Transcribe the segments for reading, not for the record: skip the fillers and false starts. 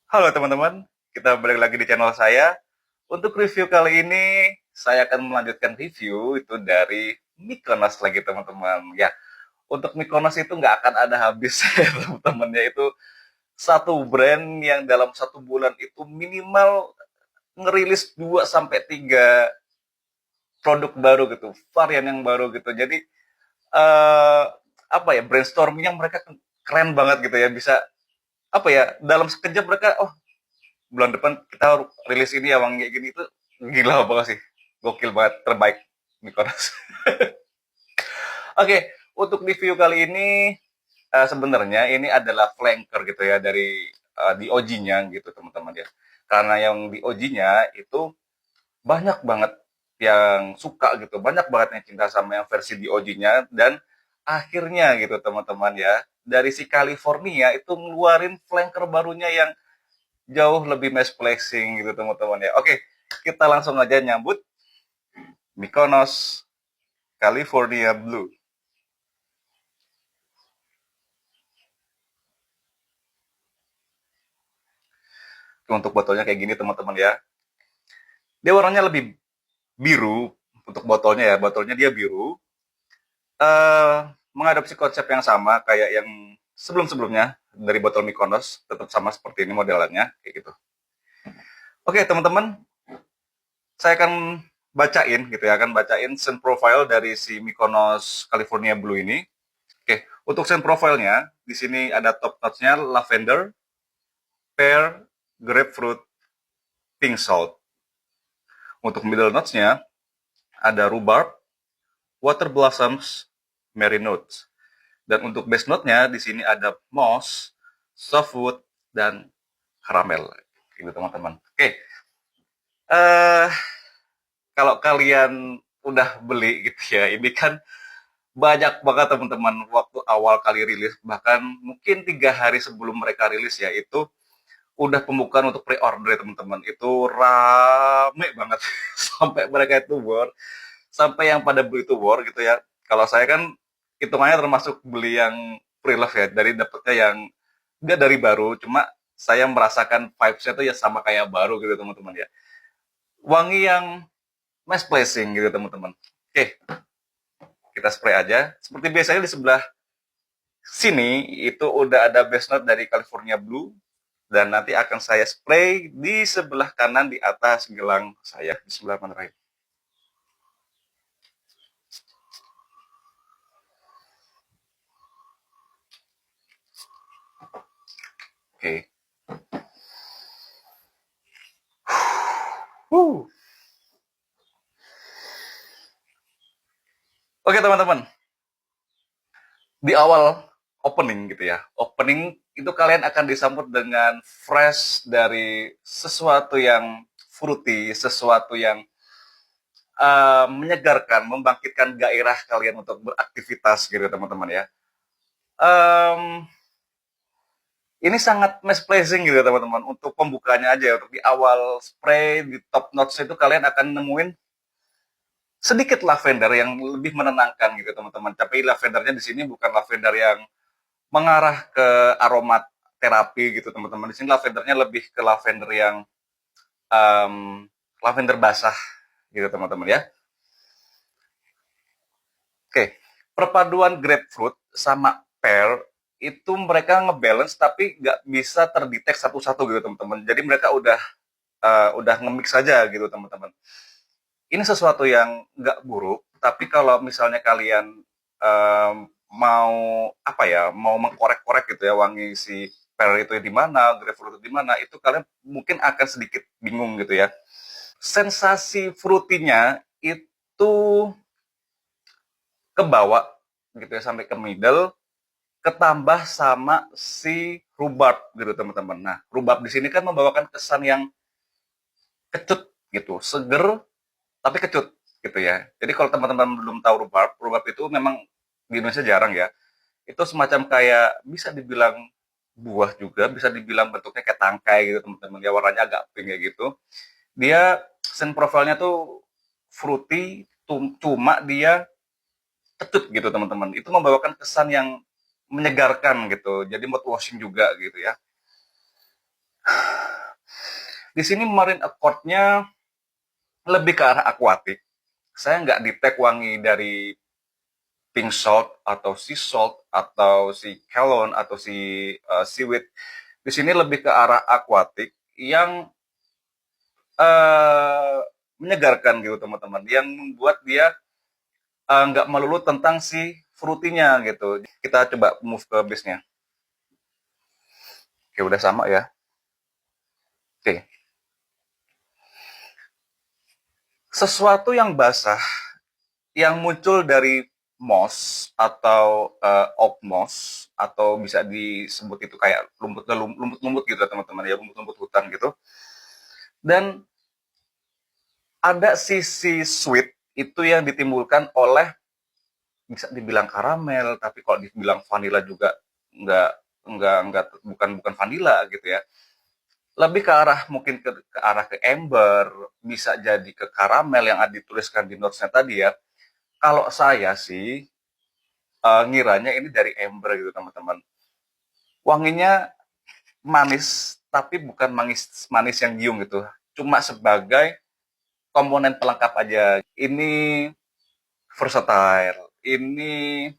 Halo teman-teman, kita balik lagi di channel saya. Untuk review kali ini, saya akan melanjutkan review itu dari Mykonos lagi teman-teman. Ya, untuk Mykonos itu nggak akan ada habis ya teman-teman. Yaitu satu brand yang dalam 1 bulan itu minimal ngerilis 2 sampai 3 produk baru gitu, varian yang baru gitu. Jadi eh apa ya, brainstormingnya mereka keren banget gitu ya, bisa apa ya, dalam sekejap mereka, oh bulan depan kita rilis ini ya bang, kayak gini itu gila banget sih, gokil banget, terbaik Mikonos. Oke, untuk review kali ini sebenarnya ini adalah flanker gitu ya dari di OG-nya gitu teman-teman ya, karena yang di OG-nya itu banyak banget yang suka gitu, banyak banget yang cinta sama yang versi di OG-nya, dan akhirnya gitu teman-teman ya, dari si California itu ngeluarin flanker barunya yang jauh lebih mass flexing gitu teman-teman ya. Oke, kita langsung aja nyambut Mykonos California Blue. Untuk botolnya kayak gini teman-teman ya. Dia warnanya lebih biru untuk botolnya ya. Botolnya dia biru. Mengadopsi konsep yang sama kayak yang sebelum-sebelumnya dari botol Mykonos, tetap sama seperti ini modelannya kayak gitu. Oke teman-teman, saya akan bacain gitu ya, akan bacain scent profile dari si Mykonos California Blue ini. Oke, untuk scent profile-nya di sini ada top notes-nya lavender, pear, grapefruit, pink salt. Untuk middle notes-nya ada rhubarb, water blossoms, mary notes. Dan untuk base note-nya di sini ada moss, softwood, dan caramel. Gitu teman-teman. Oke, eh kalau kalian udah beli gitu ya, ini kan banyak banget teman-teman waktu awal kali rilis, bahkan mungkin 3 hari sebelum mereka rilis ya, itu udah pembukaan untuk pre-order ya teman-teman, itu rame banget sampai mereka itu war, sampai yang pada beli itu war gitu ya. Kalau saya kan hitungannya termasuk beli yang pre-love ya, dari dapetnya yang enggak dari baru, cuma saya merasakan vibes-nya tuh ya sama kayak baru gitu teman-teman ya, wangi yang nice placing gitu teman-teman. Oke, kita spray aja seperti biasanya. Di sebelah sini itu udah ada base note dari California Blue, dan nanti akan saya spray di sebelah kanan di atas gelang saya, di sebelah mana right. Oke. Huh. Oke teman-teman, di awal opening gitu ya, opening itu kalian akan disambut dengan fresh dari sesuatu yang fruity, sesuatu yang menyegarkan, membangkitkan gairah kalian untuk beraktivitas gitu teman-teman ya. Um, ini sangat pleasing gitu teman-teman, untuk pembukanya aja, untuk di awal spray di top notes itu kalian akan nemuin sedikit lavender yang lebih menenangkan gitu teman-teman. Tapi lavendernya di sini bukan lavender yang mengarah ke aroma terapi gitu teman-teman. Di sini lavendernya lebih ke lavender yang lavender basah gitu teman-teman ya. Oke, perpaduan grapefruit sama pear itu mereka ngebalance tapi nggak bisa terdetek satu-satu gitu teman-teman. Jadi mereka udah nge-mix saja gitu teman-teman. Ini sesuatu yang nggak buruk, tapi kalau misalnya kalian mau apa ya, mau mengkorek-korek gitu ya wangi si pear itu di mana, grapefruit itu di mana, itu kalian mungkin akan sedikit bingung gitu ya. Sensasi fruitinya itu ke bawah gitu ya, sampai ke middle, ketambah sama si rhubarb gitu teman-teman. Nah, rhubarb di sini kan membawakan kesan yang kecut gitu, seger tapi kecut gitu ya. Jadi kalau teman-teman belum tahu rhubarb, rhubarb itu memang di Indonesia jarang ya. Itu semacam kayak bisa dibilang buah juga, bisa dibilang bentuknya kayak tangkai gitu teman-teman. Ya warnanya agak pink kayak gitu. Dia scent profile-nya tuh fruity, cuma dia kecut gitu teman-teman. Itu membawakan kesan yang menyegarkan gitu. Jadi mood washing juga gitu ya. Di sini Marine Accord-nya lebih ke arah akuatik. Saya nggak detect wangi dari pink salt atau sea salt atau si cologne atau si seaweed. Di sini lebih ke arah akuatik yang menyegarkan gitu teman-teman, yang membuat dia nggak melulu tentang si fruitinya gitu. Kita coba move ke base-nya. Oke, udah sama ya. Oke. Sesuatu yang basah yang muncul dari moss atau oak moss atau bisa disebut itu kayak lumput-lumput gitu teman-teman ya, lumput-lumput hutan gitu. Dan ada sisi sweet itu yang ditimbulkan oleh, bisa dibilang karamel, tapi kalau dibilang vanilla juga nggak nggak bukan vanilla gitu ya. Lebih ke arah mungkin ke arah ke amber, bisa jadi ke karamel yang ada dituliskan di notes-nya tadi ya. Kalau saya sih ngiranya ini dari amber gitu teman-teman. Wanginya manis, tapi bukan manis manis yang giung gitu. Cuma sebagai komponen pelengkap aja. Ini versatile, ini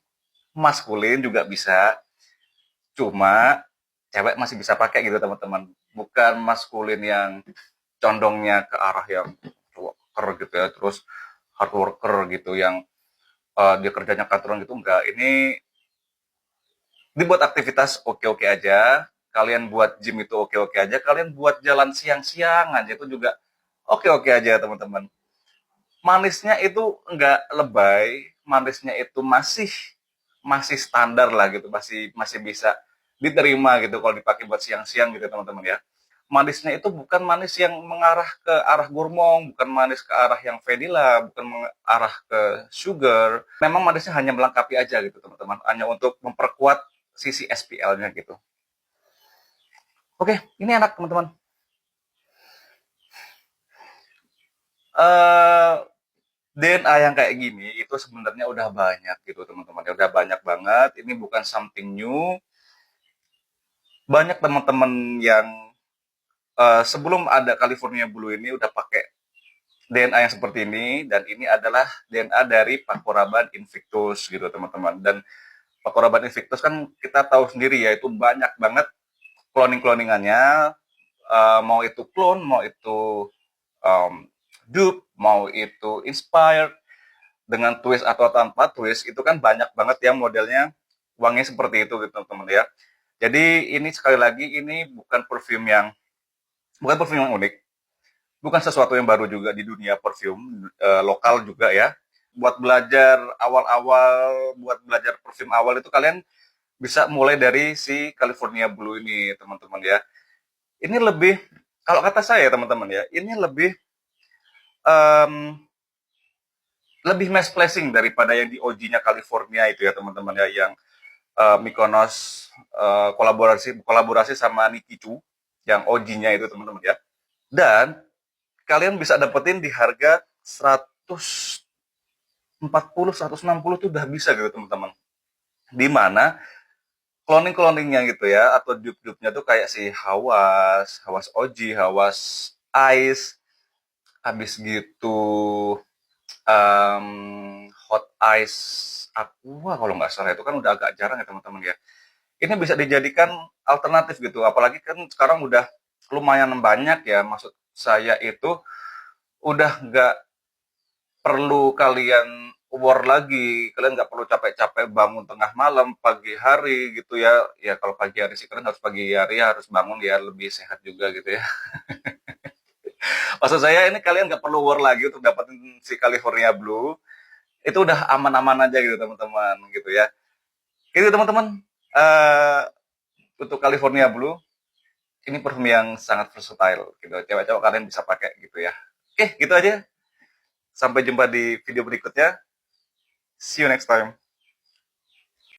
maskulin juga bisa, cuma cewek masih bisa pakai gitu teman-teman. Bukan maskulin yang condongnya ke arah yang worker gitu ya, terus hard worker gitu yang dia kerjanya kantoran gitu, enggak. Ini dibuat aktivitas oke-oke aja, kalian buat gym itu oke-oke aja, kalian buat jalan siang-siang aja itu juga oke-oke aja teman-teman. Manisnya itu enggak lebay, manisnya itu masih masih standar lah gitu, masih masih bisa diterima gitu kalau dipakai buat siang-siang gitu teman-teman ya. Manisnya itu bukan manis yang mengarah ke arah gurmong, bukan manis ke arah yang vanilla, bukan mengarah ke sugar. Memang manisnya hanya melengkapi aja gitu teman-teman, hanya untuk memperkuat sisi SPL-nya gitu. Oke, ini enak teman-teman. Eh DNA yang kayak gini itu sebenarnya udah banyak gitu teman-teman, ya udah banyak banget. Ini bukan something new. Banyak teman-teman yang sebelum ada California Blue ini udah pakai DNA yang seperti ini, dan ini adalah DNA dari Pacoraban invictus gitu teman-teman. Dan Pacoraban invictus kan kita tahu sendiri ya, itu banyak banget cloningannya, mau itu clone, mau itu um, dupe, mau itu inspired, dengan twist atau tanpa twist, itu kan banyak banget yang modelnya wangi seperti itu gitu teman-teman ya. Jadi ini sekali lagi, ini bukan parfum yang unik, bukan sesuatu yang baru juga di dunia parfum lokal juga ya. Buat belajar awal-awal, buat belajar parfum awal itu kalian bisa mulai dari si California Blue ini teman-teman ya. Ini lebih, kalau kata saya teman-teman ya, ini um, lebih mass placing daripada yang di OG-nya California itu ya teman-teman ya, yang Mykonos kolaborasi kolaborasi sama Niki Chu yang OG-nya itu teman-teman ya. Dan kalian bisa dapetin di harga 140 160 tuh udah bisa gitu teman-teman. Di mana cloning-cloningnya gitu ya, atau dupe-dupe-nya tuh kayak si Hawas, Hawas OG, Hawas Ice, habis gitu Hot Ice Aqua kalau nggak salah, itu kan udah agak jarang ya teman-teman ya. Ini bisa dijadikan alternatif gitu, apalagi kan sekarang udah lumayan banyak ya, maksud saya itu udah nggak perlu kalian war lagi, kalian nggak perlu capek-capek bangun tengah malam, pagi hari gitu ya. Ya kalau pagi hari sih kalian harus pagi hari harus bangun ya, lebih sehat juga gitu ya. Maksud saya ini kalian nggak perlu war lagi untuk dapetin si California Blue, itu udah aman-aman aja gitu teman-teman gitu ya. Gitu teman-teman, uh, untuk California Blue ini parfum yang sangat versatile gitu, cewek-cewek kalian bisa pakai gitu ya. Oke gitu aja, sampai jumpa di video berikutnya, see you next time.